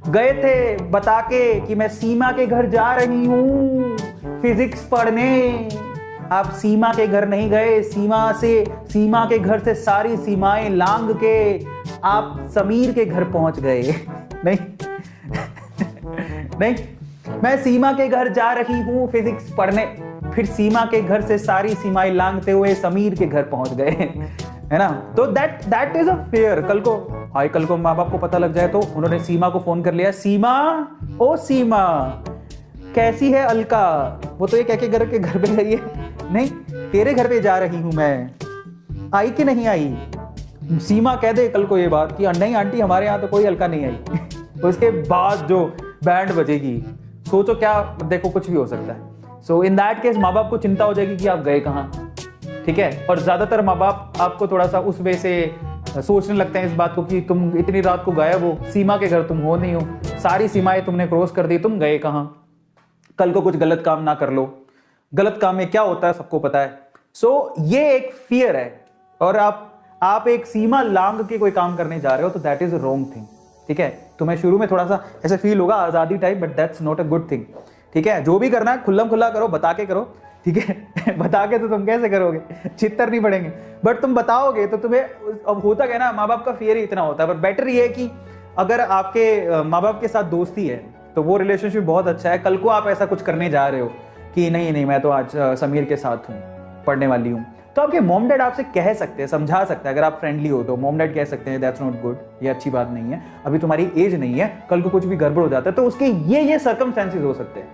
गए थे बता के कि मैं सीमा के घर जा रही हूं फिजिक्स पढ़ने। आप सीमा के घर नहीं गए, सीमा के घर से सारी सीमाएं लांग के आप समीर के घर पहुंच गए। नहीं नहीं, मैं सीमा के घर जा रही हूं फिजिक्स पढ़ने, फिर सीमा के घर से सारी सीमाएं लांघते हुए समीर के घर पहुंच गए, है ना। तो दैट इज अ फेयर। कल को माँ बाप को पता लग जाए तो उन्होंने सीमा को फोन कर लिया, सीमा, ओ सीमा कैसी है अलका। वो तो ये कह के घर पे गई है, नहीं तेरे घर पे जा रही हूं मैं, आई कि नहीं आई। सीमा कह दे कल को ये बात कि नहीं आंटी हमारे यहाँ तो कोई अलका नहीं आई। उसके बाद जो बैंड बजेगी, सोचो क्या, देखो कुछ भी हो सकता है। सो इन दैट केस माँ बाप को चिंता हो जाएगी कि आप गए कहाँ, ठीक है। और ज्यादातर माँ बाप आपको थोड़ा सा उस वे से सोचने लगते हैं इस बात को कि तुम इतनी रात को गायब हो, सीमा के घर तुम हो नहीं हो, सारी सीमाएं तुमने क्रॉस कर दी, तुम गए कहाँ। कल को कुछ गलत काम ना कर लो। गलत काम में क्या होता है सबको पता है। सो ये एक फियर है, और आप एक सीमा लांघ के कोई काम करने जा रहे हो तो that is a wrong thing, ठीक है। तुम्हें शुरू में थोड़ा सा ऐसे फील होगा आजादी type, but that's not a good thing, ठीक है। जो भी करना है खुल्लम खुल्ला करो, बता के करो, ठीक है। बता के तो तुम कैसे करोगे, चित्तर नहीं पड़ेंगे, बट तुम बताओगे तो तुम्हें, अब होता क्या ना, माँ बाप का फियर ही इतना होता है। पर बेटर ये है कि अगर आपके माँ बाप के साथ दोस्ती है तो वो रिलेशनशिप बहुत अच्छा है। कल को आप ऐसा कुछ करने जा रहे हो कि नहीं मैं तो आज समीर के साथ हूँ, पढ़ने वाली हूँ, तो आपके मॉम डैड आपसे कह सकते हैं, समझा सकते हैं। अगर आप फ्रेंडली हो तो मॉम डैड कह सकते हैं दैट्स नॉट गुड, ये अच्छी बात नहीं है, अभी तुम्हारी एज नहीं है, कल को कुछ भी गड़बड़ हो जाता है तो उसके ये सर्कमस्टेंसेस हो सकते हैं।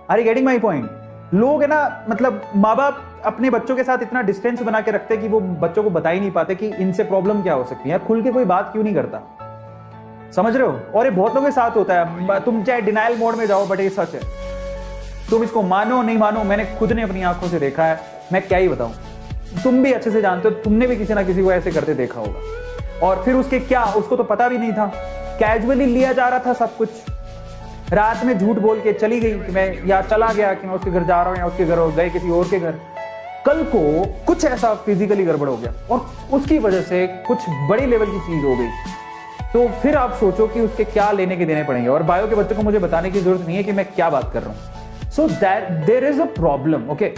Are you getting my point. लोग है ना, मतलब माँ बाप अपने बच्चों के साथ इतना डिस्टेंस बना के रखते हैं कि वो बच्चों को बता ही नहीं पाते कि इनसे प्रॉब्लम क्या हो सकती है, खुल के कोई बात क्यों नहीं करता, समझ रहे हो। और ये बहुत लोगों के साथ होता है, तुम चाहे डिनाइल मोड में जाओ बट ये सच है, तुम इसको मानो नहीं मानो, मैंने खुद ने अपनी आंखों से देखा है, मैं क्या ही बताऊं, तुम भी अच्छे से जानते हो, तुमने भी किसी ना किसी को ऐसे करते देखा होगा। और फिर उसके क्या, उसको तो पता भी नहीं था, कैजुअली लिया जा रहा था सब कुछ। रात में झूठ बोल के चली गई कि मैं, या चला गया कि मैं उसके घर जा रहा हूं, या उसके घर गए किसी और के घर। कल को कुछ ऐसा फिजिकली गड़बड़ हो गया और उसकी वजह से कुछ बड़ी लेवल की चीज हो गई, तो फिर आप सोचो कि उसके क्या लेने के देने पड़ेंगे। और बायो के बच्चों को मुझे बताने की जरूरत नहीं है कि मैं क्या बात कर रहा हूं। So that there is a problem, okay.